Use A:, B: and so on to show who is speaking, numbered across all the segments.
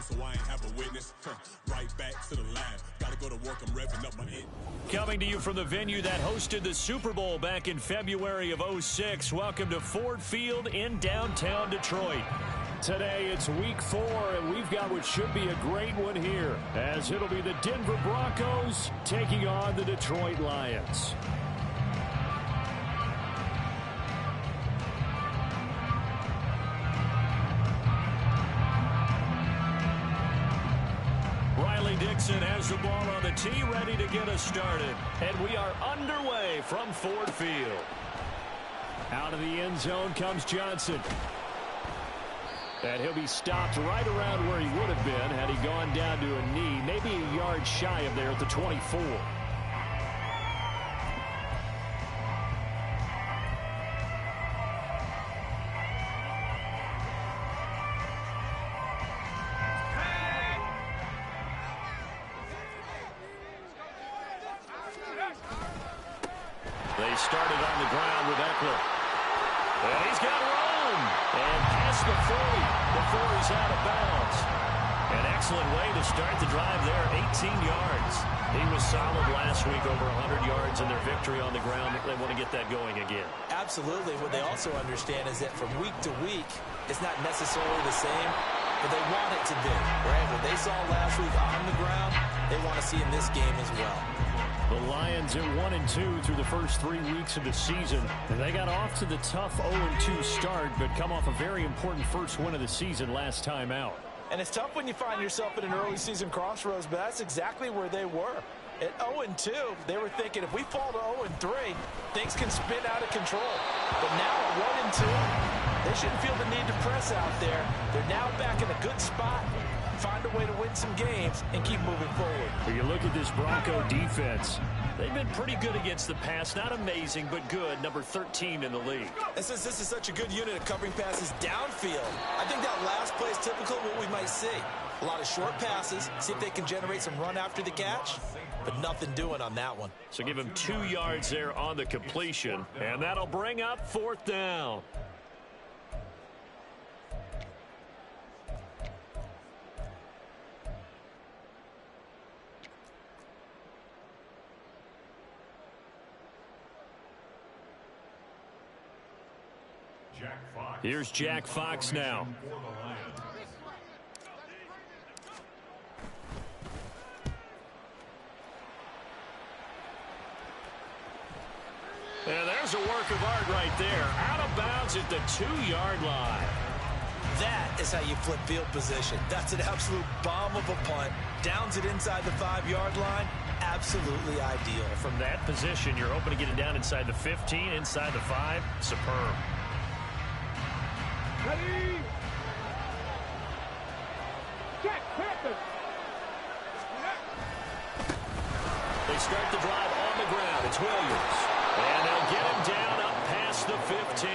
A: so I ain't have a witness. Right back to the line. Gotta go to work, I'm revving up my engine.
B: Coming to you from the venue that hosted the Super Bowl back in February of '06. Welcome to Ford Field in downtown Detroit. Today it's week 4, and we've got what should be a great one here, as it'll be the Denver Broncos taking on the Detroit Lions. Dixon has the ball on the tee, ready to get us started. And we are underway from Ford Field. Out of the end zone comes Johnson. And he'll be stopped right around where he would have been had he gone down to a knee, maybe a yard shy of there at the 24. They started on the ground with Eckler. And he's got room. And past the 40 before he's out of bounds. An excellent way to start the drive there, 18 yards. He was solid last week, over 100 yards in their victory on the ground. They want to get that going again.
C: Absolutely. What they also understand is that from week to week, it's not necessarily the same, but they want it to be, right? What they saw last week on the ground, they want to see in this game as well.
B: The Lions are 1-2 through the first 3 weeks of the season. And they got off to the tough 0-2 start, but come off a very important first win of the season last time out.
D: And it's tough when you find yourself at an early season crossroads, but that's exactly where they were. At 0-2, they were thinking if we fall to 0-3, things can spin out of control. But now at 1-2, they shouldn't feel the need to press out there. They're now back in a good spot. Find a way to win some games and keep moving forward.
B: When you look at this Bronco defense, they've been pretty good against the pass. Not amazing, but good. Number 13 in the league.
C: And since this is such a good unit of covering passes downfield, I think that last play is typical of what we might see. A lot of short passes, see if they can generate some run after the catch, but nothing doing on that one.
B: So give him 2 yards there on the completion, and that'll bring up 4th down. Here's Jack Fox now. And there's a work of art right there. Out of bounds at the 2-yard line.
C: That is how you flip field position. That's an absolute bomb of a punt. Downs it inside the 5-yard line. Absolutely ideal.
B: From that position, you're hoping to get it down inside the 15, inside the 5. Superb.
E: Ready? Check, Panthers.
B: They start the drive on the ground. It's Williams. And they'll get him down up past the 15.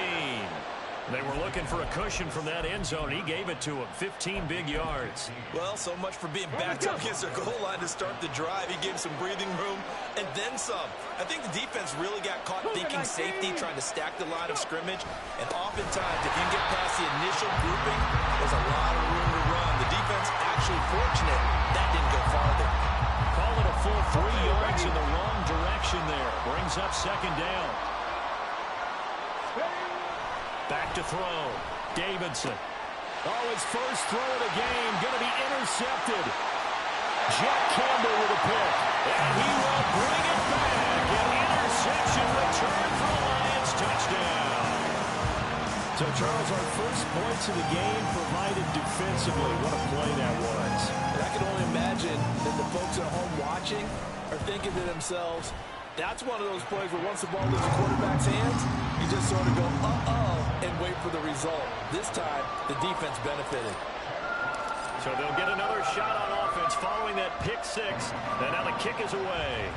B: They were looking for a cushion from that end zone. He gave it to him. 15 big yards.
C: Well, so much for being backed up against their goal line to start the drive. He gave some breathing room and then some. I think the defense really got caught thinking safety, trying to stack the line of scrimmage. And oftentimes, if you can get past the initial grouping, there's a lot of room to run. The defense actually fortunate that didn't go farther.
B: Call it a full 3 yards in the wrong direction there. Brings up 2nd down. Back to throw. Davidson. Oh, his first throw of the game. Going to be intercepted. Jack Campbell with a pick. And he will bring it back. An interception return for the Lions. Touchdown. So, Charles, our first points of the game provided defensively. What a play that was.
D: And I can only imagine that the folks at home watching are thinking to themselves, that's one of those plays where once the ball leaves the quarterback's hands, you just sort of go, uh-oh, and wait for the result. This time, the defense benefited.
B: So they'll get another shot on offense following that pick 6. And now the kick is away.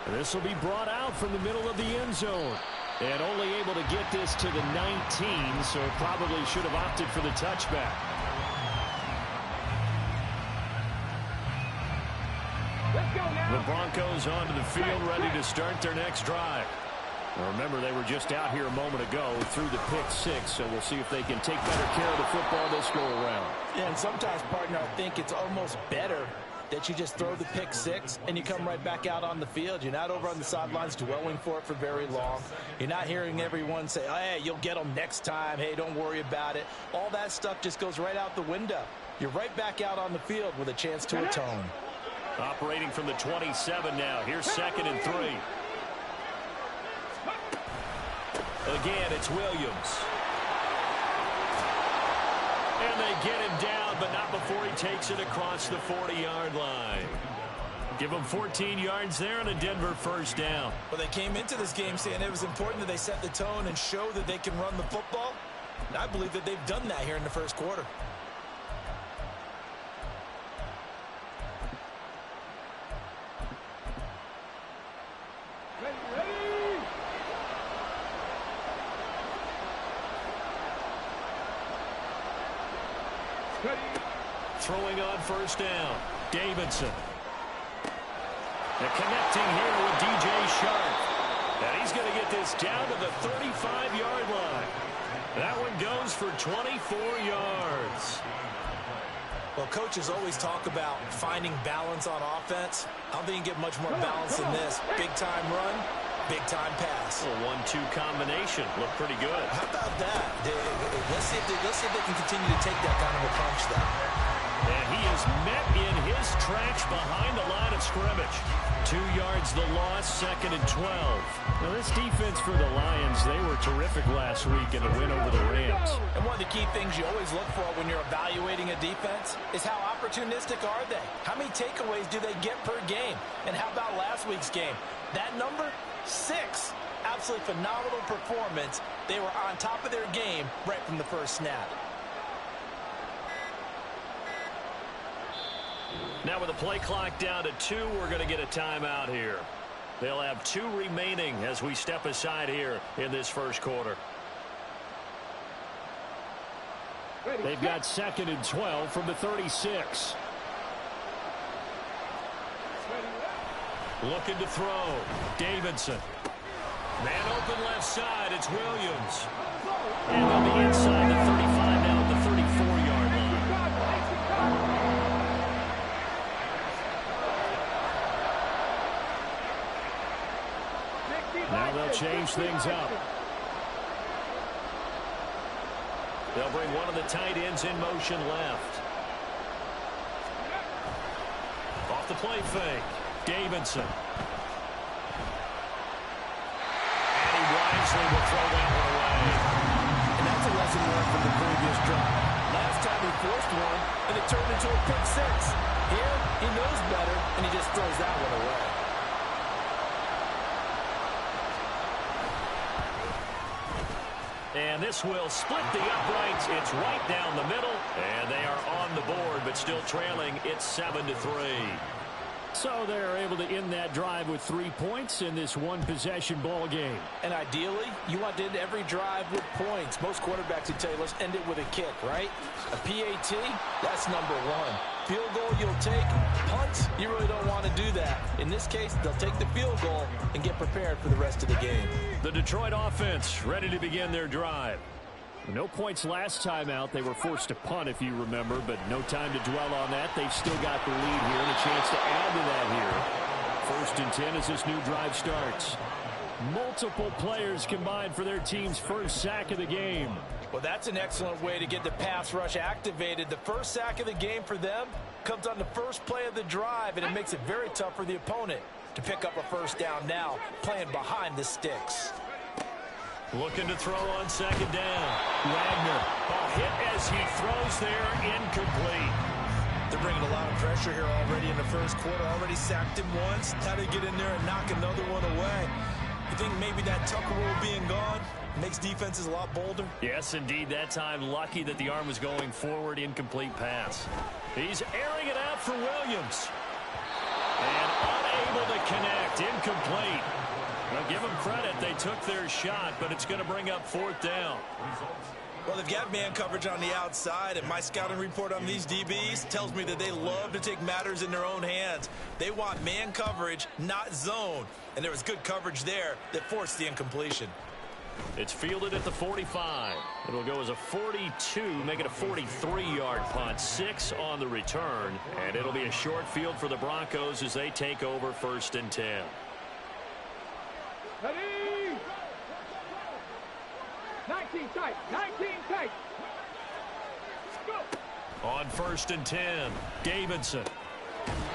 B: And this will be brought out from the middle of the end zone. And only able to get this to the 19, so probably should have opted for the touchback. The Broncos onto the field, ready to start their next drive. Remember, they were just out here a moment ago through the pick six, so we'll see if they can take better care of the football this go around.
D: Yeah, and sometimes, partner, I think it's almost better that you just throw the pick six and you come right back out on the field. You're not over on the sidelines dwelling for it for very long. You're not hearing everyone say, oh, hey, you'll get them next time. Hey, don't worry about it. All that stuff just goes right out the window. You're right back out on the field with a chance to atone.
B: Operating from the 27 now. Here's 2nd and 3. Again, it's Williams. And they get him down, but not before he takes it across the 40-yard line. Give him 14 yards there and a Denver first down.
C: Well, they came into this game saying it was important that they set the tone and show that they can run the football. And I believe that they've done that here in the first quarter.
B: Throwing on first down, Davidson. And connecting here with DJ Sharp. And he's going to get this down to the 35-yard line. That one goes for 24 yards.
C: Well, coaches always talk about finding balance on offense. I don't think you get much more balance than this. Big-time run, big-time pass.
B: A 1-2 combination. Look pretty good.
C: How about that? Let's see if they can continue to take that kind of approach, though.
B: And he is met in his tracks behind the line of scrimmage. 2 yards the loss, 2nd and 12. Now this defense for the Lions, they were terrific last week in the win over the Rams.
D: And one of the key things you always look for when you're evaluating a defense is how opportunistic are they? How many takeaways do they get per game? And how about last week's game? That number, 6. Absolutely phenomenal performance. They were on top of their game right from the first snap.
B: Now with the play clock down to 2, we're going to get a timeout here. They'll have 2 remaining as we step aside here in this first quarter. They've got 2nd and 12 from the 36. Looking to throw. Davidson. Man open left side. It's Williams. And on the inside, the 35 now at the 34-yard line. Now they'll change things up. They'll bring one of the tight ends in motion left. Off the play fake. Davidson. And he wisely will throw that one away.
D: And that's a lesson learned from the previous drive. Last time he forced one, and it turned into a pick 6. Here, he knows better, and he just throws that one away.
B: And this will split the uprights. It's right down the middle. And they are on the board, but still trailing. It's 7-3. So they're able to end that drive with 3 points in this one-possession ball game.
D: And ideally, you want to end every drive with points. Most quarterbacks would tell you, let's end it with a kick, right? A PAT, that's number 1. Field goal you'll take. Punt, you really don't want to do that. In this case, they'll take the field goal and get prepared for the rest of the game.
B: The Detroit offense ready to begin their drive. No points last time out. They were forced to punt, if you remember, but no time to dwell on that. They've still got the lead here and a chance to add to that here. 1st and 10 as this new drive starts. Multiple players combined for their team's first sack of the game.
D: Well, that's an excellent way to get the pass rush activated. The first sack of the game for them comes on the first play of the drive, and it makes it very tough for the opponent to pick up a first down now, playing behind the sticks.
B: Looking to throw on 2nd down. Wagner. A hit as he throws there, incomplete.
C: They're bringing a lot of pressure here already in the first quarter. Already sacked him once. How to get in there and knock another one away. You think maybe that Tucker rule being gone makes defenses a lot bolder?
B: Yes, indeed. That time, lucky that the arm was going forward. Incomplete pass. He's airing it out for Williams. And unable to connect. Incomplete. Well, give them credit. They took their shot, but it's going to bring up 4th down.
C: Well, they've got man coverage on the outside, and my scouting report on these DBs tells me that they love to take matters in their own hands. They want man coverage, not zone. And there was good coverage there that forced the incompletion.
B: It's fielded at the 45. It'll go as a 42, make it a 43-yard punt. 6 on the return, and it'll be a short field for the Broncos as they take over 1st and 10.
E: Ready? 19 tight. 19 tight. Go.
B: On 1st and 10, Davidson.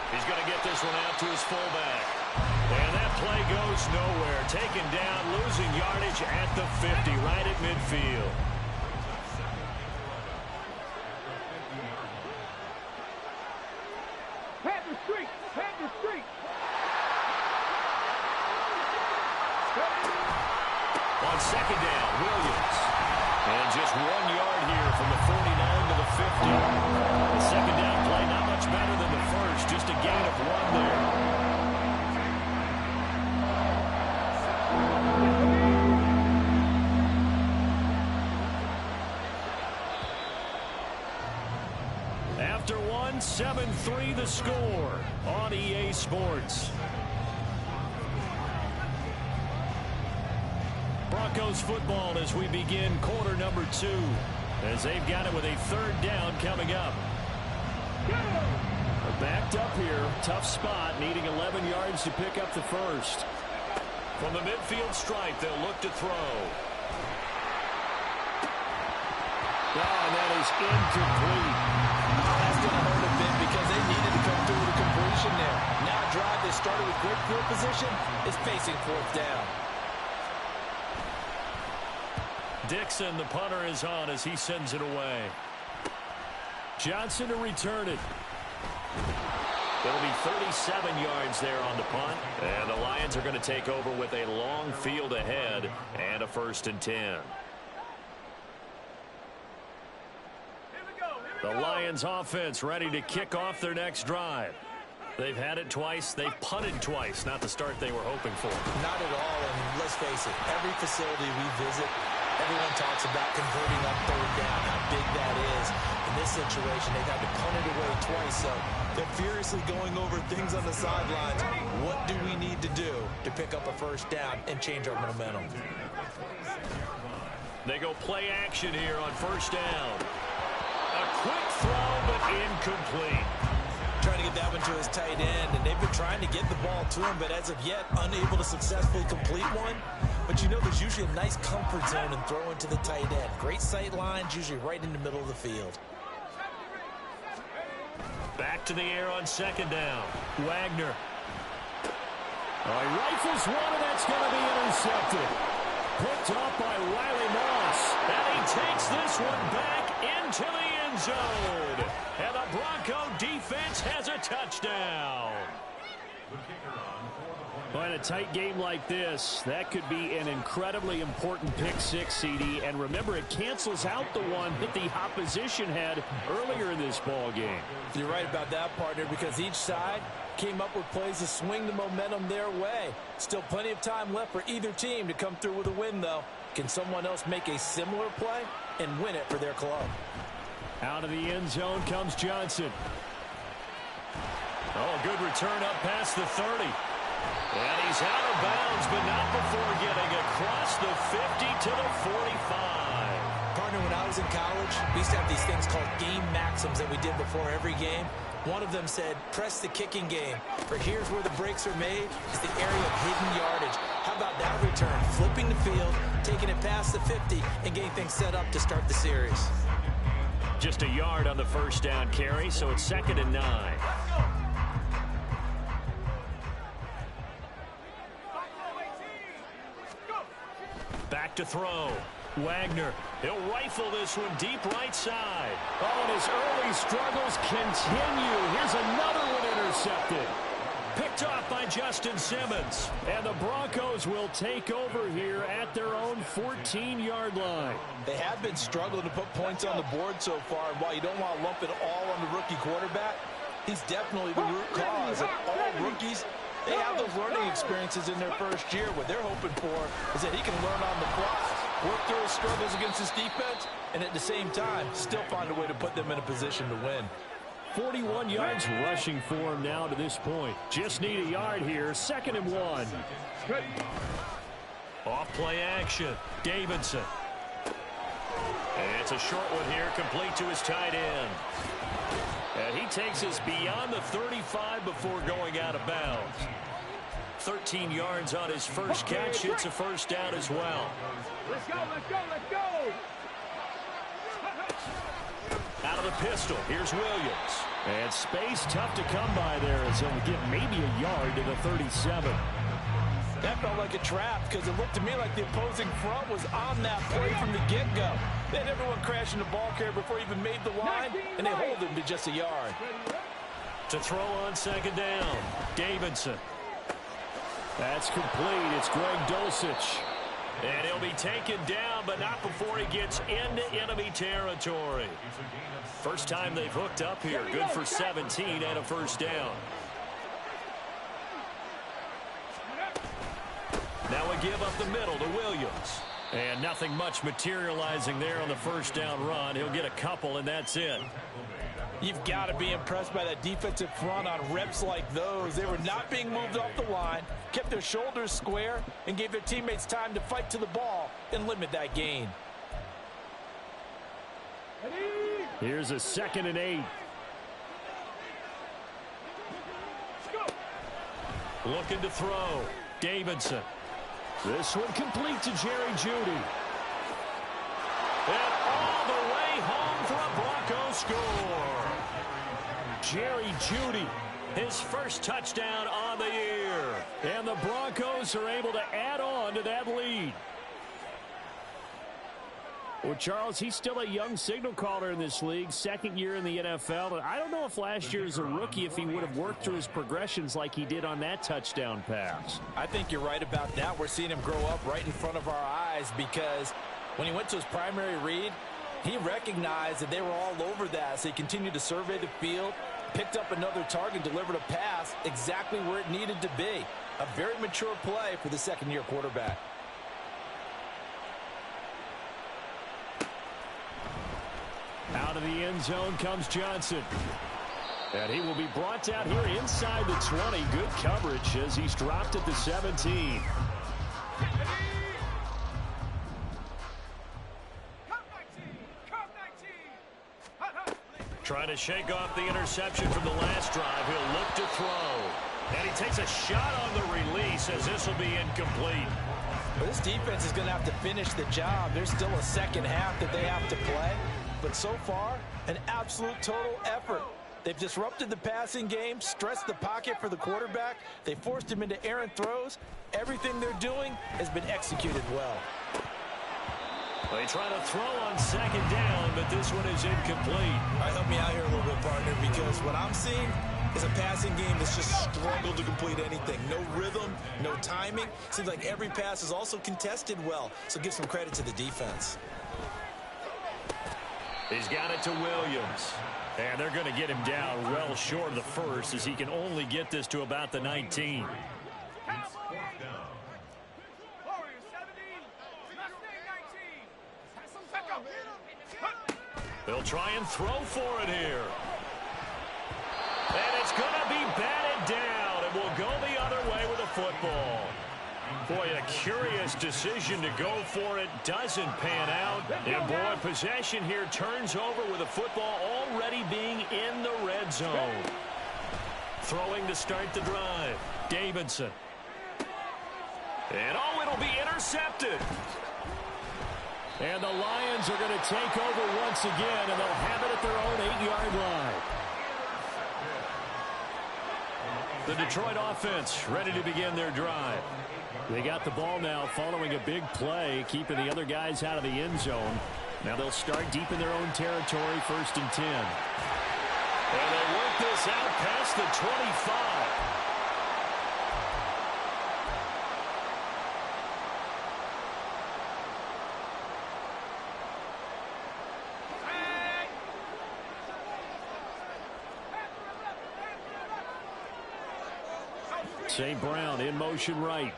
B: He's going to get this one out to his fullback. And that play goes nowhere. Taken down, losing yardage at the 50, right at midfield.
E: Panther streak. Panther streak.
B: On 2nd down, Williams. And just 1 yard here from the 49 to the 50. The 2nd down play not much better than the first, just a gain of 1 there. After 1, 7-3 the score on EA Sports. Broncos football as we begin quarter number 2, as they've got it with a 3rd down coming up. They're backed up here, tough spot, needing 11 yards to pick up the first. From the midfield stripe, they'll look to throw. And that is incomplete.
D: That's going to hurt a bit because they needed to come through with a completion there. Now a drive that started with great field position is facing 4th down.
B: Dixon, the punter, is on as he sends it away. Johnson to return it. It'll be 37 yards there on the punt. And the Lions are going to take over with a long field ahead and a 1st and 10. The Lions offense ready to kick off their next drive. They've had it twice. They've punted twice. Not the start they were hoping for.
D: Not at all, and let's face it, every facility we visit, everyone talks about converting on 3rd down, how big that is. In this situation, they've had to punt it away twice, so they're furiously going over things on the sidelines. What do we need to do to pick up a 1st down and change our momentum?
B: They go play action here on 1st down. A quick throw, but incomplete.
C: Trying to get that one to his tight end, and they've been trying to get the ball to him, but as of yet, unable to successfully complete one. But you know there's usually a nice comfort zone in throwing to the tight end. Great sight lines, usually right in the middle of the field.
B: Back to the air on 2nd down. Wagner. He rifles one, and that's going to be intercepted. Picked up by Riley Moss. And he takes this one back into the end zone. And the Bronco defense has a touchdown. Well, in a tight game like this, that could be an incredibly important pick 6, CD. And remember, it cancels out the one that the opposition had earlier in this ball game.
D: You're right about that, partner, because each side came up with plays to swing the momentum their way. Still plenty of time left for either team to come through with a win, though. Can someone else make a similar play and win it for their club?
B: Out of the end zone comes Johnson. Oh, good return up past the 30. And he's out of bounds, but not before getting across the 50 to the 45.
D: Partner, when I was in college, we used to have these things called game maxims that we did before every game. One of them said, press the kicking game. For here's where the breaks are made, is the area of hidden yardage. How about that return? Flipping the field, taking it past the 50, and getting things set up to start the series.
B: Just a yard on the 1st down carry, so it's 2nd and 9. Back to throw. Wagner. He'll rifle this one deep right side. Oh, and his early struggles continue. Here's another one intercepted. Picked off by Justin Simmons. And the Broncos will take over here at their own 14-yard line.
D: They have been struggling to put points on the board so far. And while you don't want to lump it all on the rookie quarterback, he's definitely the root cause. And all rookies, they have those learning experiences in their first year. What they're hoping for is that he can learn on the fly. work through his struggles against his defense, and at the same time, still find a way to put them in a position to win.
B: 41 yards rushing for him now to this point. Just need a yard here. 2nd and 1. Off play action. Davidson. And it's a short one here, complete to his tight end. And he takes us beyond the 35 before going out of bounds. 13 yards on his first catch. It's a first down as well.
E: Let's go, let's go, let's go!
B: Out of the pistol, here's Williams. And space tough to come by there as he'll get maybe a yard to the 37.
D: That felt like a trap because it looked to me like the opposing front was on that play from the get-go. They had everyone crashing the ball carrier before he even made the line, and they hold him to just a yard.
B: To throw on 2nd down, Davidson. That's complete. It's Greg Dulcich. And he'll be taken down, but not before he gets into enemy territory. First time they've hooked up here. Good for 17 and a first down. Now we give up the middle to Williams. And nothing much materializing there on the first down run. He'll get a couple, and that's it.
D: You've got to be impressed by that defensive front on reps like those. They were not being moved off the line, kept their shoulders square, and gave their teammates time to fight to the ball and limit that gain.
B: Here's a 2nd and 8. Looking to throw. Davidson. This one complete to Jerry Jeudy. And all the way home for a Broncos score. Jerry Jeudy, his first touchdown on the year. And the Broncos are able to add on to that lead. Well, Charles, he's still a young signal caller in this league, 2nd year in the NFL. And I don't know if last year as a rookie, if he would have worked through his progressions like he did on that touchdown pass.
D: I think you're right about that. We're seeing him grow up right in front of our eyes because when he went to his primary read, he recognized that they were all over that. So he continued to survey the field, picked up another target, delivered a pass exactly where it needed to be. A very mature play for the 2nd-year quarterback.
B: Out of the end zone comes Johnson. And he will be brought down here inside the 20. Good coverage as he's dropped at the 17. Trying to shake off the interception from the last drive. He'll look to throw. And he takes a shot on the release as this will be incomplete.
D: Well, this defense is going to have to finish the job. There's still a second half that they have to play. But so far, an absolute total effort. They've disrupted the passing game, stressed the pocket for the quarterback. They forced him into errant throws. Everything they're doing has been executed well.
B: They try to throw on 2nd down, but this one is incomplete.
C: All right, help me out here a little bit, partner, because what I'm seeing is a passing game that's just struggled to complete anything. No rhythm, no timing. Seems like every pass is also contested well, so give some credit to the defense.
B: He's got it to Williams. And they're going to get him down well short of the first as he can only get this to about the 19. They'll try and throw for it here. And it's going to be batted down. And will go the other way with the football. Boy, a curious decision to go for it. Doesn't pan out. And, boy, possession here turns over with the football already being in the red zone. Throwing to start the drive. Davidson. And, oh, it'll be intercepted. And the Lions are going to take over once again, and they'll have it at their own 8-yard line. The Detroit offense ready to begin their drive. They got the ball now following a big play, keeping the other guys out of the end zone. Now they'll start deep in their own territory, 1st and 10. And they work this out past the 25. St. Brown in motion right.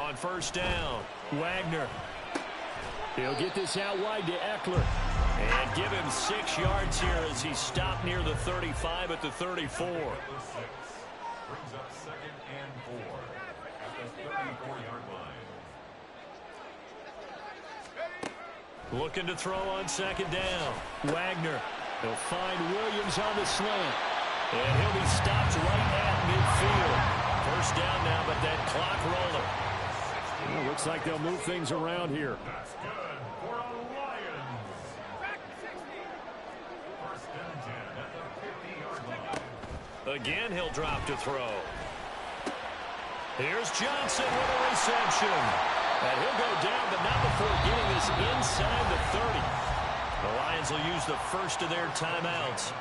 B: On first down, Wagner. He'll get this out wide to Eckler. And give him 6 yards here as he stopped near the 35 at the 34.
F: Brings up 2nd and 4 at the 34-yard line.
B: Looking to throw on 2nd down. Wagner. He'll find Williams on the slant. And he'll be stopped right at midfield. First down now, but that clock rolling. Well, looks like they'll move things around here.
F: That's good for a Lions. First and 10 at the 50-yard line.
B: Again, he'll drop to throw. Here's Johnson with a reception. And he'll go down, but not before getting this inside the 30. The Lions will use the first of their timeouts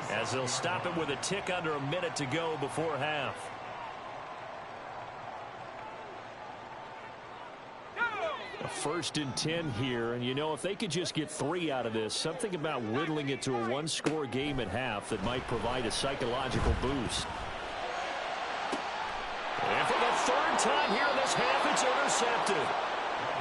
B: as they'll stop it with a tick under a minute to go before half. A 1st and 10 here, and you know, if they could just get 3 out of this, something about whittling it to a 1-score game at half that might provide a psychological boost. And for the 3rd time here in this half, it's intercepted.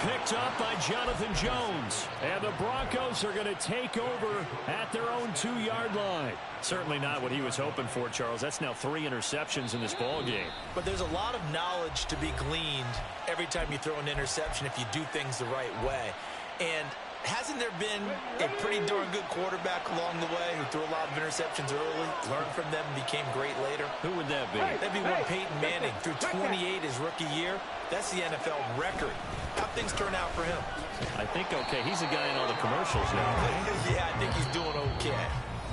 B: Picked up by Jonathan Jones. And the Broncos are going to take over at their own 2-yard line. Certainly not what he was hoping for, Charles. That's now 3 interceptions in this ball game.
D: But there's a lot of knowledge to be gleaned every time you throw an interception if you do things the right way. And hasn't there been a pretty darn good quarterback along the way who threw a lot of interceptions early, learned from them, and became great later?
B: Who would that be?
D: That'd be one Peyton Manning. Threw 28 his rookie year. That's the NFL record. How'd things turn out for him?
B: I think okay. He's a guy in all the commercials now.
D: Yeah, I think he's doing okay.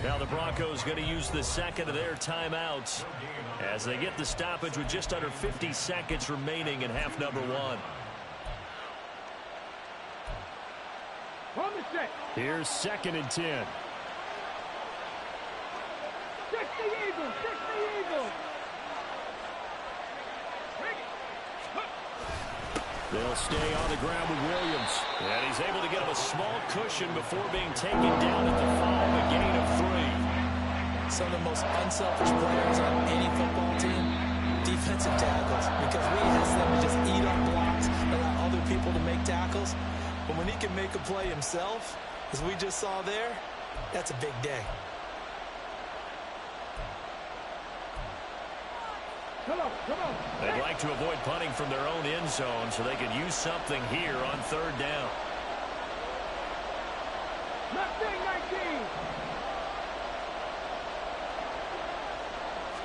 B: Now the Broncos going to use the 2nd of their timeouts as they get the stoppage with just under 50 seconds remaining in half number 1. Here's 2nd and 10.
E: Check the Eagles! Check the Eagles!
B: They'll stay on the ground with Williams. And he's able to get him a small cushion before being taken down at the 5, a gain of 3.
D: Some of the most unselfish players on any football team, defensive tackles, because we ask them to just eat our blocks, allow other people to make tackles. But when he can make a play himself, as we just saw there, that's a big day.
E: Come on, come on.
B: They'd like to avoid punting from their own end zone so they could use something here on 3rd down.
E: Mustang 19.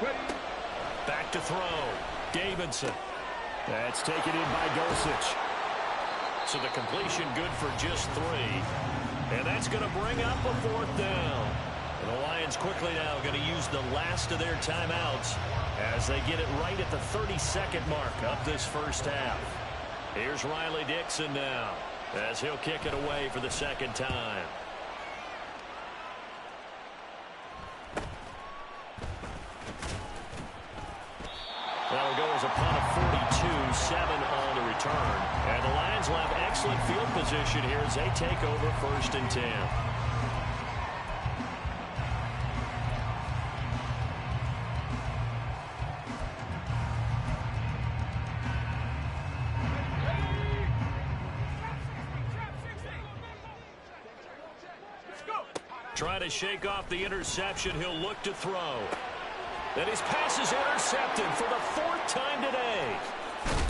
E: Ready.
B: Back to throw. Davidson. That's taken in by Dulcich. So the completion good for just 3. And that's going to bring up a 4th down. And the Lions quickly now going to use the last of their timeouts as they get it right at the 32nd mark of this first half. Here's Riley Dixon now as he'll kick it away for the 2nd time. That'll go as a punt of 42, 7 on the return. And the Lions will have excellent field position here as they take over 1st and 10. Trying to shake off the interception. He'll look to throw. And his pass is intercepted for the 4th time today.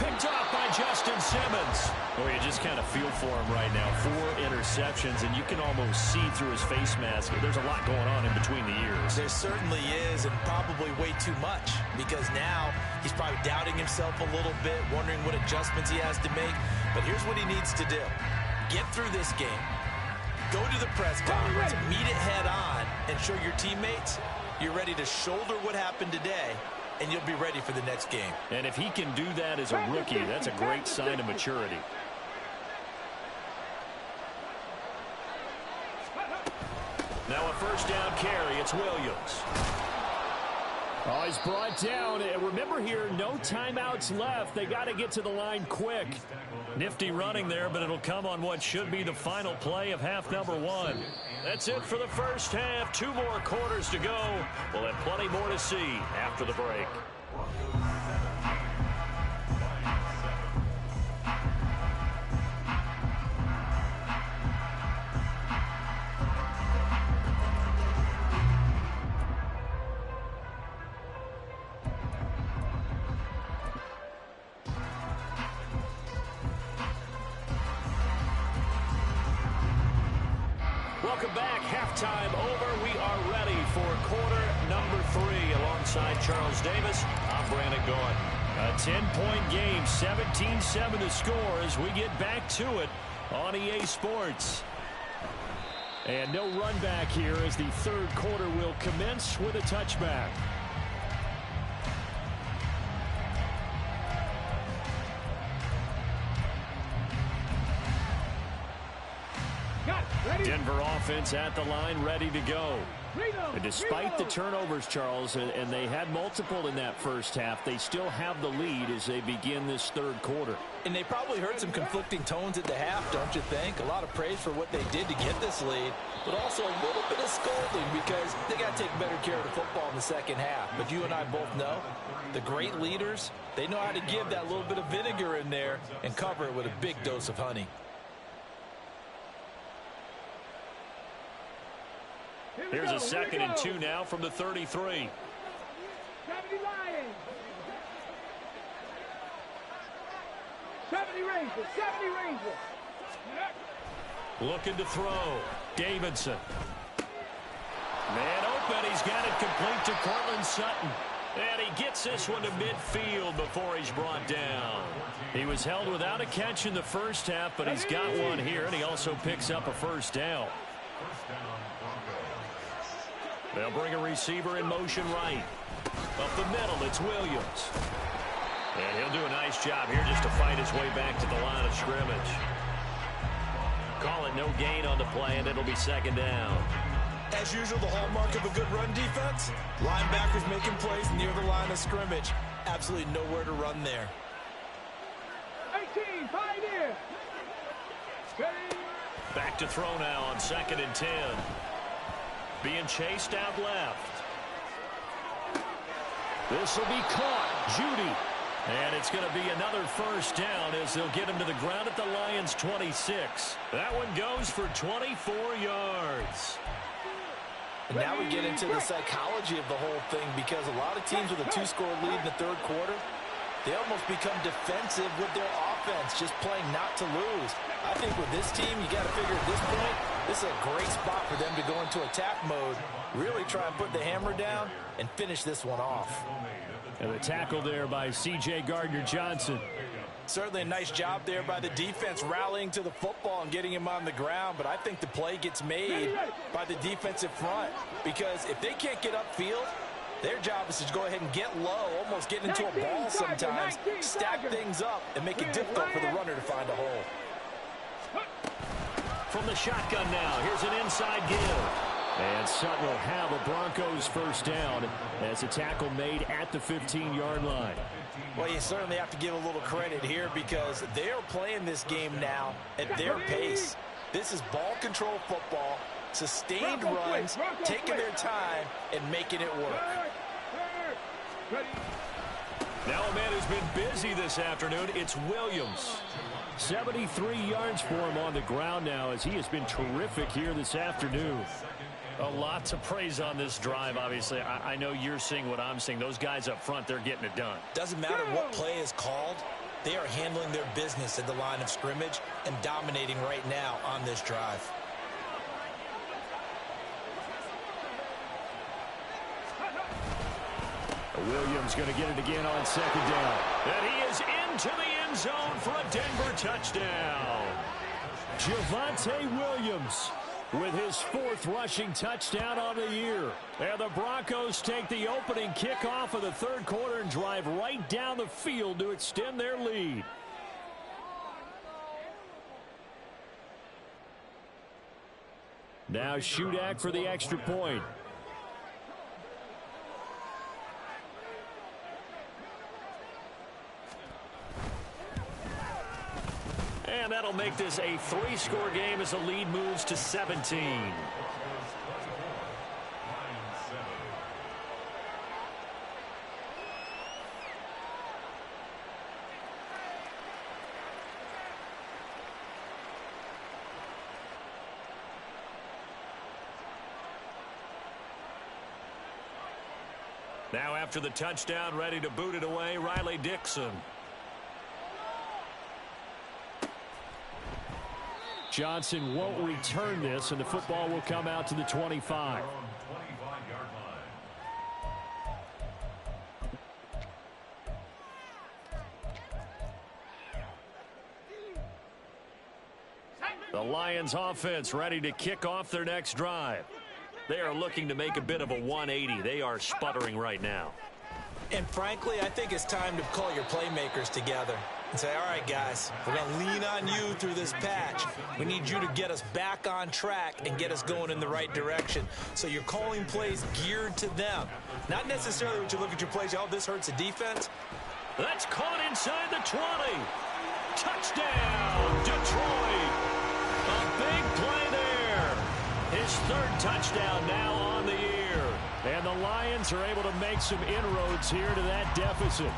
B: Picked off by Justin Simmons. Well, you just kind of feel for him right now. 4 interceptions, and you can almost see through his face mask. There's a lot going on in between the ears.
D: There certainly is, and probably way too much, because now he's probably doubting himself a little bit, wondering what adjustments he has to make. But here's what he needs to do. Get through this game. Go to the press conference, meet it head on, and show your teammates you're ready to shoulder what happened today, and you'll be ready for the next game.
B: And if he can do that as a rookie, that's a great sign of maturity. Now a 1st down carry. It's Williams. Oh, he's brought down. And remember here, no timeouts left. They got to get to the line quick. Nifty running there, but it'll come on what should be the final play of half number 1. That's it for the first half. 2 more quarters to go. We'll have plenty more to see after the break. Welcome back. Halftime over. We are ready for quarter number 3. Alongside Charles Davis, I'm Brandon Gaudin. A 10-point game, 17-7 to score as we get back to it on EA Sports. And no run back here as the third quarter will commence with a touchback. Denver offense at the line, ready to go. And despite the turnovers, Charles, and they had multiple in that first half, they still have the lead as they begin this third quarter.
D: And they probably heard some conflicting tones at the half, don't you think? A lot of praise for what they did to get this lead, but also a little bit of scolding because they got to take better care of the football in the second half. But you and I both know the great leaders, they know how to give that little bit of vinegar in there and cover it with a big dose of honey.
B: Here's a 2nd and 2 now from the 33.
E: 70 Lions. 70 Rangers. 70 Rangers.
B: Looking to throw. Davidson. Man open. He's got it complete to Cortland Sutton. And he gets this one to midfield before he's brought down. He was held without a catch in the first half, but he's got one here, and he also picks up a first down. They'll bring a receiver in motion right. Up the middle, it's Williams. And he'll do a nice job here just to fight his way back to the line of scrimmage. Call it no gain on the play, and it'll be 2nd down.
C: As usual, the hallmark of a good run defense, linebackers making plays near the line of scrimmage. Absolutely nowhere to run there.
E: 18, Pioneer.
B: Back to throw now on 2nd and 10. Being chased out left. This will be caught. Judy. And it's going to be another first down as they'll get him to the ground at the Lions' 26. That one goes for 24 yards.
D: And now we get into the psychology of the whole thing because a lot of teams with a 2-score lead in the third quarter, they almost become defensive with their offense, just playing not to lose. I think with this team, you got to figure at this point, this is a great spot for them to go into attack mode, really try and put the hammer down and finish this one off.
B: And the tackle there by C.J. Gardner-Johnson.
D: Certainly a nice job there by the defense rallying to the football and getting him on the ground, but I think the play gets made by the defensive front because if they can't get upfield, their job is to go ahead and get low, almost get into a ball sometimes, stack things up, and make it difficult for the runner to find a hole.
B: From the shotgun now, here's an inside give. And Sutton will have a Broncos first down as a tackle made at the 15-yard line.
D: Well, you certainly have to give a little credit here because they're playing this game now at their pace. This is ball control football, sustained runs, taking their time, and making it work.
B: Now a man who's been busy this afternoon, it's Williams. 73 yards for him on the ground now as he has been terrific here this afternoon. A lot to praise on this drive, obviously. I know you're seeing what I'm seeing. Those guys up front, they're getting it done.
C: Doesn't matter what play is called. They are handling their business at the line of scrimmage and dominating right now on this drive.
B: Williams going to get it again on 2nd down. And he is into the end zone for a Denver touchdown. Javonte Williams with his 4th rushing touchdown on the year. And the Broncos take the opening kickoff of the third quarter and drive right down the field to extend their lead. Now Shudak for the extra point. And that'll make this a 3-score game as the lead moves to 17. Now after the touchdown, ready to boot it away, Riley Dixon. Johnson won't return this, and the football will come out to the 25.
F: 25-yard line.
B: The Lions offense ready to kick off their next drive. They are looking to make a bit of a 180. They are sputtering right now.
C: And frankly, I think it's time to call your playmakers together and say, all right, guys, we're going to lean on you through this patch. We need you to get us back on track and get us going in the right direction. So you're calling plays geared to them. Not necessarily when you look at your plays, oh, this hurts the defense.
B: That's caught inside the 20. Touchdown, Detroit. A big play there. His third touchdown now on the year. And the Lions are able to make some inroads here to that deficit.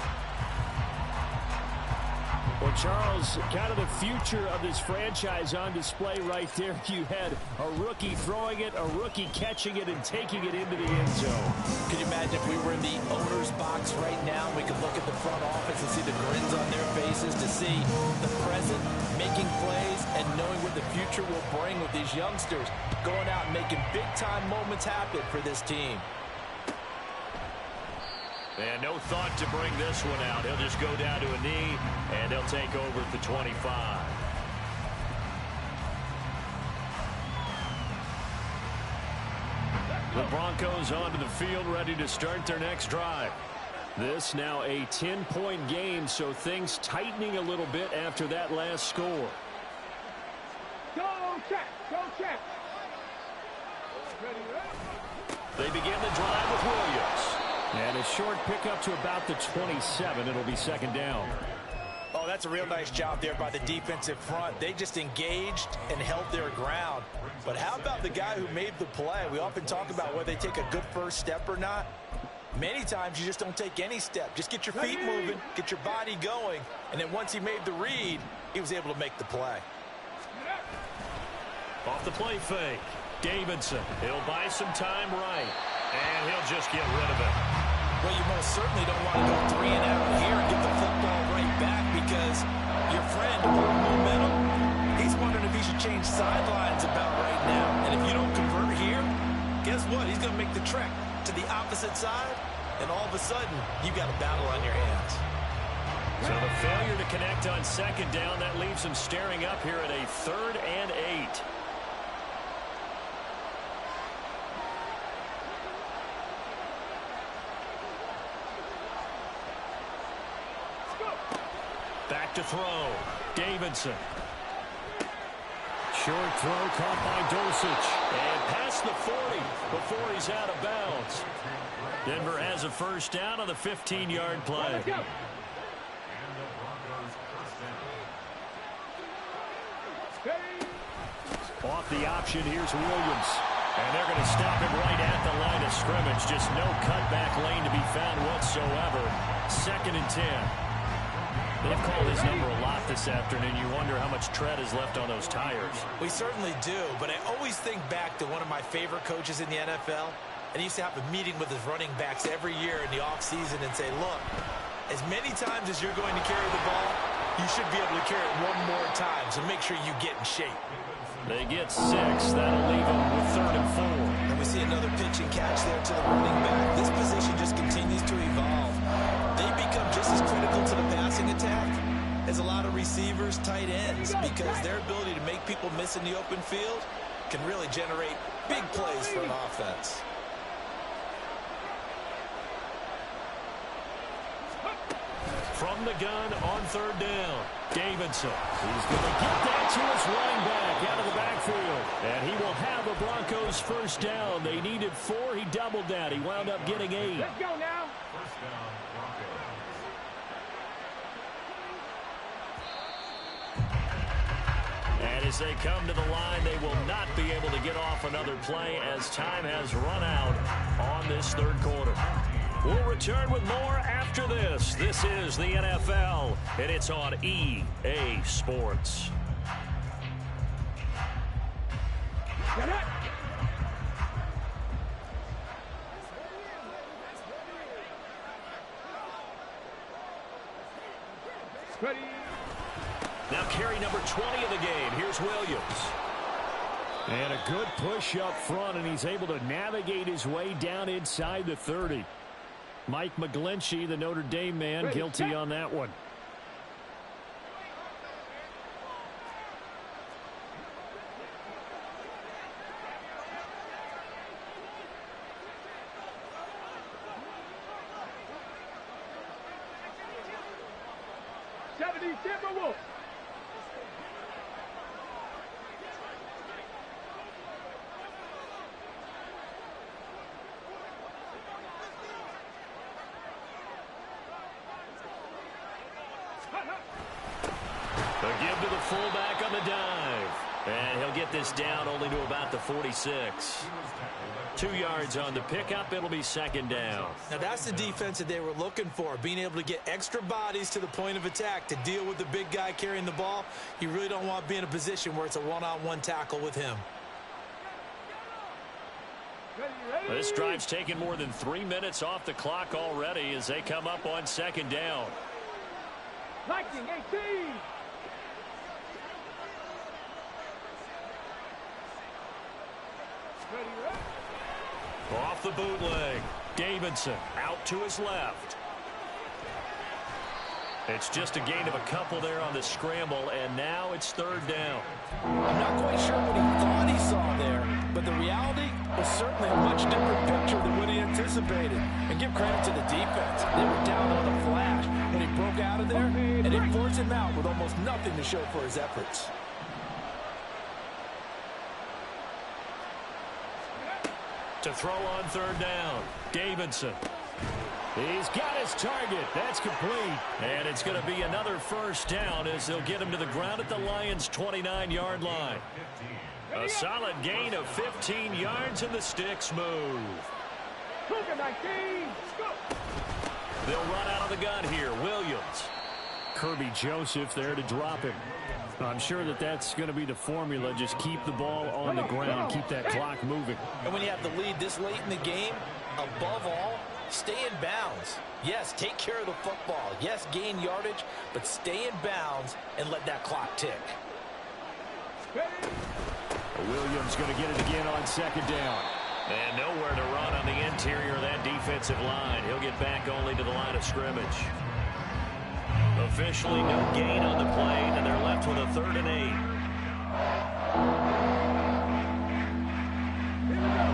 B: Well, Charles, kind of the future of this franchise on display right there. You had a rookie throwing it, a rookie catching it, and taking it into the end zone.
D: Could you imagine if we were in the owner's box right now, we could look at the front office and see the grins on their faces, to see the present making plays and knowing what the future will bring with these youngsters going out and making big-time moments happen for this team.
B: And no thought to bring this one out. He'll just go down to a knee, and he'll take over at the 25. The Broncos onto the field, ready to start their next drive. This now a 10-point game, so things tightening a little bit after that last score.
E: Go check, go check.
B: They begin the drive with Williams. And a short pickup to about the 27. It'll be second down.
D: Oh, that's a real nice job there by the defensive front. They just engaged and held their ground. But how about the guy who made the play? We often talk about whether they take a good first step or not. Many times you just don't take any step. Just get your feet moving, get your body going, and then once he made the read, he was able to make the play.
B: Off the play fake. Davidson. He'll buy some time right. And he'll just get rid of it.
D: Well, you most certainly don't want to go 3 and out here and get the football right back, because your friend, momentum, he's wondering if he should change sidelines about right now. And if you don't convert here, guess what? He's going to make the trek to the opposite side, and all of a sudden, you've got a battle on your hands.
B: So the failure to connect on second down, that leaves him staring up here at a 3rd and 8. Back to throw. Davidson. Short throw caught by Dulcich. And past the 40 before he's out of bounds. Denver has a first down on the 15-yard play. Off the option, here's Williams. And they're going to stop him right at the line of scrimmage. Just no cutback lane to be found whatsoever. 2nd and 10. They've called his number a lot this afternoon. You wonder how much tread is left on those tires.
D: We certainly do, but I always think back to one of my favorite coaches in the NFL, and he used to have a meeting with his running backs every year in the offseason and say, look, as many times as you're going to carry the ball, you should be able to carry it one more time, so make sure you get in shape.
B: They get 6. That'll leave them with 3rd and 4.
D: And we see another pitch and catch there to the running back. This position just continues to evolve. They become just as critical to the passing attack as a lot of receivers, tight ends, because their ability to make people miss in the open field can really generate big plays for an offense.
B: From the gun on 3rd down, Davidson. He's going to get that to his running back out of the backfield. And he will have the Broncos first down. They needed 4. He doubled that. He wound up getting 8.
E: Let's go now.
F: First down, Broncos.
B: And as they come to the line, they will not be able to get off another play as time has run out on this 3rd quarter. We'll return with more after this. This is the NFL, and it's on EA Sports.
E: Get it. Ready.
B: Now carry number 20 of the game. Here's Williams. And a good push up front, and he's able to navigate his way down inside the 30. Mike McGlinchey, the Notre Dame man, guilty on that one. The give to the fullback on the dive. And he'll get this down only to about the 46. 2 yards on the pickup. It'll be second down.
D: Now that's the defense that they were looking for, being able to get extra bodies to the point of attack to deal with the big guy carrying the ball. You really don't want to be in a position where it's a one-on-one tackle with him.
B: This drive's taken more than 3 minutes off the clock already as they come up on second down.
E: Lightning 18.
B: Off the bootleg. Davidson out to his left. It's just a gain of a couple there on the scramble, and now it's third down.
D: I'm not quite sure what he thought he saw there, but the reality was certainly a much different picture than what he anticipated. And give credit to the defense. They were down on a flash when he broke out of there, and they forced him out with almost nothing to show for his efforts.
B: To throw on third down, Davidson. He's got his target. That's complete. And it's going to be another first down as they'll get him to the ground at the Lions' 29-yard line. A solid gain of 15 yards, and the sticks move. They'll run out of the gun here. Williams. Kirby Joseph there to drop him. I'm sure that that's going to be the formula. Just keep the ball on the ground. Keep that clock moving.
D: And when you have the lead this late in the game, above all, stay in bounds. Yes, take care of the football. Yes, gain yardage, but stay in bounds and let that clock tick.
B: Williams going to get it again on second down. And nowhere to run on the interior of that defensive line. He'll get back only to the line of scrimmage. Officially no gain on the play, and they're left with a 3rd and 8.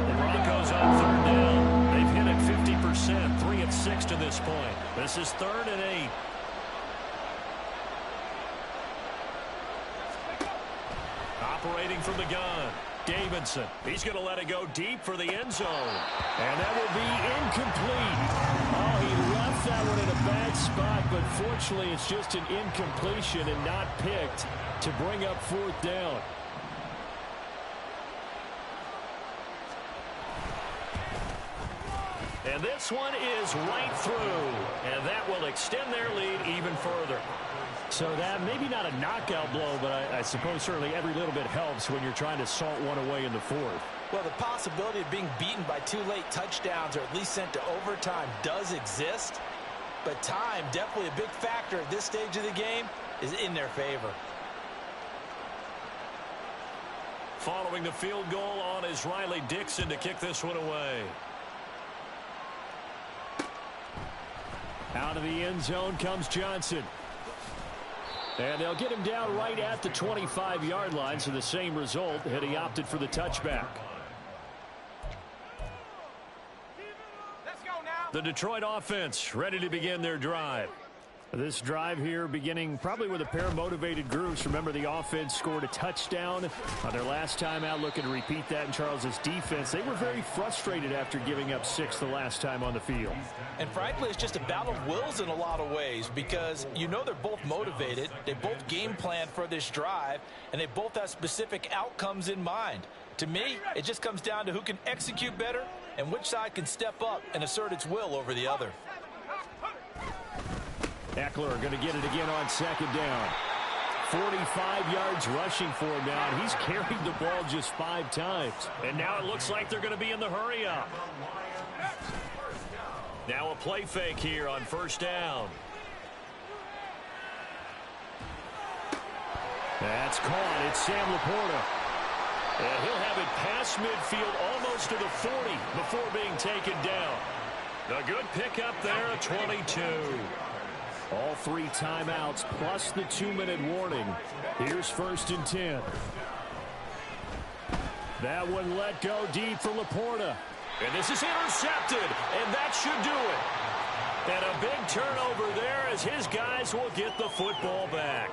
B: The Broncos on 3rd down. They've hit it 50%, 3 of 6 to this point. This is 3rd and 8. Operating from the gun, Davidson. He's going to let it go deep for the end zone. And that will be incomplete. Oh, he left that one in a bad spot, but fortunately it's just an incompletion and not picked to bring up 4th down. And this one is right through, and that will extend their lead even further. So that maybe not a knockout blow, but I suppose certainly every little bit helps when you're trying to salt one away in the 4th.
D: Well, the possibility of being beaten by 2 late touchdowns or at least sent to overtime does exist, but time, definitely a big factor at this stage of the game, is in their favor.
B: Following the field goal on is Riley Dixon to kick this one away. Out of the end zone comes Johnson. And they'll get him down right at the 25-yard line, so the same result had he opted for the touchback. The Detroit offense ready to begin their drive. This drive here beginning probably with a pair of motivated groups. Remember, the offense scored a touchdown on their last time out, looking to repeat that in Charles's defense. They were very frustrated after giving up 6 the last time on the field.
D: And frankly, it's just a battle of wills in a lot of ways because you know they're both motivated. They both game plan for this drive, and they both have specific outcomes in mind. To me, it just comes down to who can execute better and which side can step up and assert its will over the other.
B: Eckler going to get it again on second down. 45 yards rushing for him now, and he's carried the ball just 5 times. And now it looks like they're going to be in the hurry-up. Now a play fake here on first down. That's caught. It's Sam Laporta. And he'll have it past midfield almost to the 40 before being taken down. A good pickup there, a 22. All 3 timeouts plus the 2-minute warning. Here's 1st and 10. That one let go deep for Laporta. And this is intercepted, and that should do it. And a big turnover there as his guys will get the football back.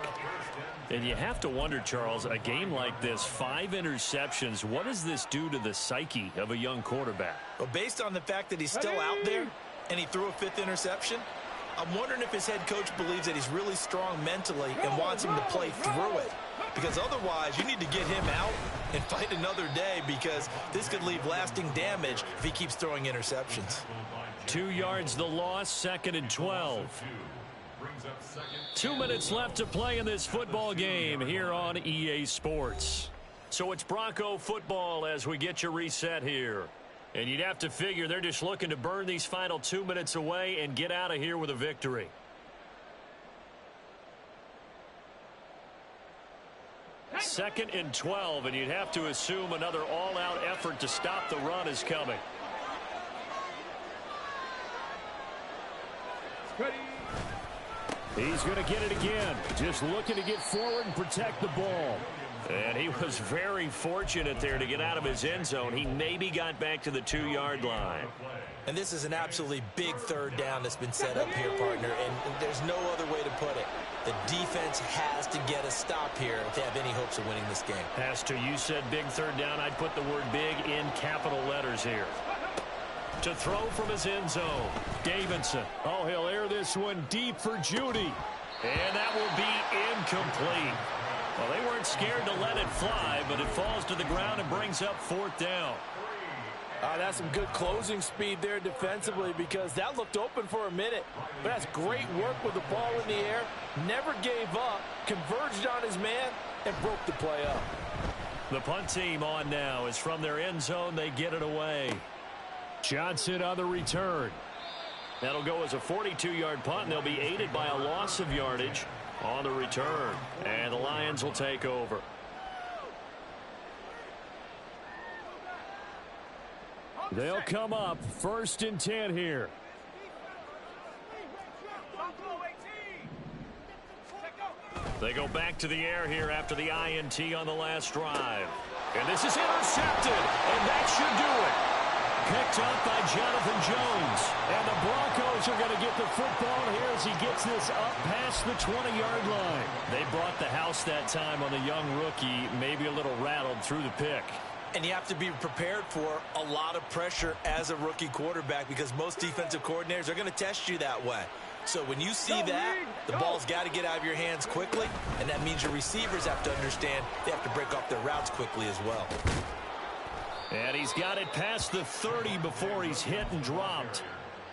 B: And you have to wonder, Charles, a game like this, 5 interceptions, what does this do to the psyche of a young quarterback?
C: Well, based on the fact that he's still out there and he threw a 5th interception, I'm wondering if his head coach believes that he's really strong mentally and wants him to play through it. Because otherwise, you need to get him out and fight another day, because this could leave lasting damage if he keeps throwing interceptions.
B: 2 yards the loss, 2nd and 12. 2 minutes left to play in this football game here on EA Sports. So it's Bronco football as we get you reset here. And you'd have to figure they're just looking to burn these final 2 minutes away and get out of here with a victory. Second and 12, and you'd have to assume another all-out effort to stop the run is coming. He's going to get it again. Just looking to get forward and protect the ball. And he was very fortunate there to get out of his end zone. He maybe got back to the 2-yard line.
C: And this is an absolutely big 3rd down that's been set up here, partner. And there's no other way to put it. The defense has to get a stop here if they have any hopes of winning this game.
B: Has to. You said big 3rd down. I'd put the word big in capital letters here. To throw from his end zone, Davidson. Oh, he'll air this one deep for Judy. And that will be incomplete. Well, they weren't scared to let it fly, but it falls to the ground and brings up 4th down.
D: That's some good closing speed there defensively, because that looked open for a minute. But that's great work with the ball in the air. Never gave up, converged on his man, and broke the play up.
B: The punt team on now is from their end zone. They get it away. Johnson on the return. That'll go as a 42-yard punt, and they'll be aided by a loss of yardage on the return. And the Lions will take over. They'll come up 1st and 10 here. They go back to the air here after the INT on the last drive. And this is intercepted, and that should do it. Picked up by Jonathan Jones. And the Broncos are going to get the football here as he gets this up past the 20-yard line. They brought the house that time on the young rookie, maybe a little rattled through the pick.
C: And you have to be prepared for a lot of pressure as a rookie quarterback, because most defensive coordinators are going to test you that way. So when you see that, the ball's got to get out of your hands quickly, and that means your receivers have to understand they have to break off their routes quickly as well.
B: And he's got it past the 30 before he's hit and dropped.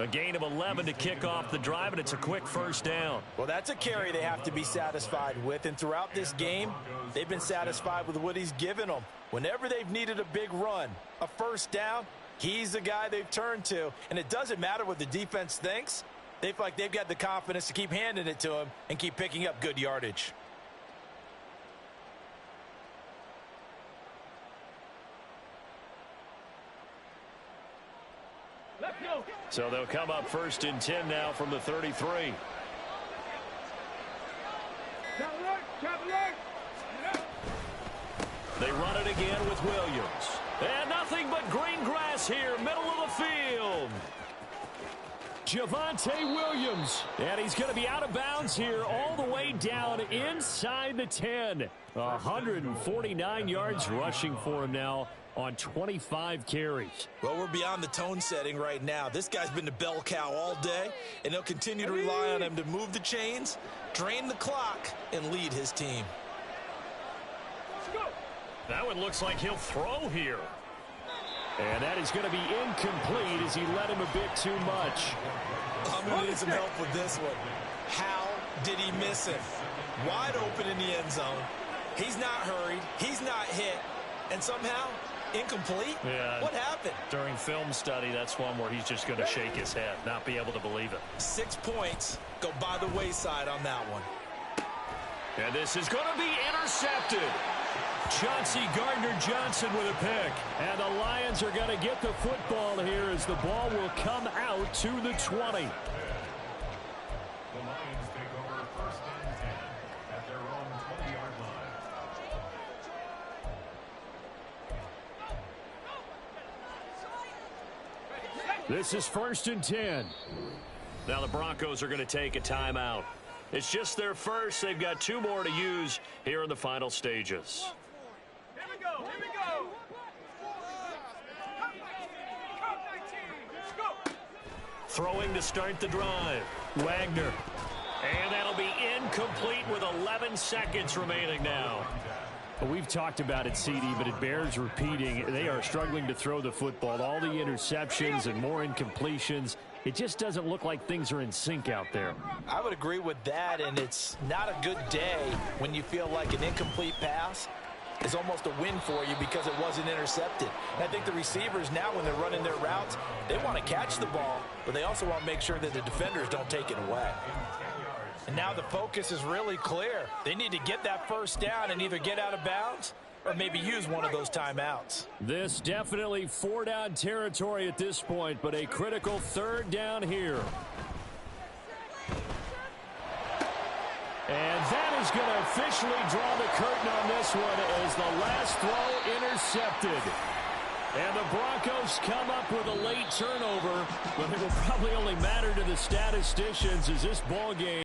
B: A gain of 11 to kick off the drive, and it's a quick 1st down.
D: Well, that's a carry they have to be satisfied with. And throughout this game, they've been satisfied with what he's given them. Whenever they've needed a big run, a 1st down, he's the guy they've turned to. And it doesn't matter what the defense thinks. They feel like they've got the confidence to keep handing it to him and keep picking up good yardage.
B: So they'll come up 1st and 10 now from the 33. They run it again with Williams. And nothing but green grass here, middle of the field. Javonte Williams. And he's going to be out of bounds here all the way down inside the 10. 149 yards rushing for him now on 25 carries.
C: Well, we're beyond the tone setting right now. This guy's been the bell cow all day, and they'll continue to rely on him to move the chains, drain the clock, and lead his team.
B: That one looks like he'll throw here. And that is going to be incomplete as he let him a bit too much.
C: I'm going to need some help with this one. How did he miss him? Wide open in the end zone. He's not hurried. He's not hit. And somehow, incomplete?
B: Yeah.
C: What happened?
B: During film study, that's one where he's just going to shake his head, not be able to believe it.
C: 6 points go by the wayside on that one.
B: And this is going to be intercepted. Chauncey Gardner-Johnson with a pick. And the Lions are going to get the football here as the ball will come out to the 20.
F: The Lions take over 1st and 10 at their own 20-yard line.
B: This is 1st and 10. Now the Broncos are going to take a timeout. It's just their first. They've got 2 more to use here in the final stages.
E: Here we go. Here we go.
B: Throwing to start the drive. Wagner. And that'll be incomplete with 11 seconds remaining now. We've talked about it, CD, but it bears repeating. They are struggling to throw the football. All the interceptions and more incompletions. It just doesn't look like things are in sync out there.
D: I would agree with that, and it's not a good day when you feel like an incomplete pass is almost a win for you because it wasn't intercepted. And I think the receivers now, when they're running their routes, they want to catch the ball, but they also want to make sure that the defenders don't take it away. And now the focus is really clear. They need to get that first down and either get out of bounds or maybe use one of those timeouts.
B: This definitely 4-down territory at this point, but a critical 3rd down here. And that is going to officially draw the curtain on this one as the last throw intercepted. And the Broncos come up with a late turnover, but it will probably only matter to the statisticians as this ball game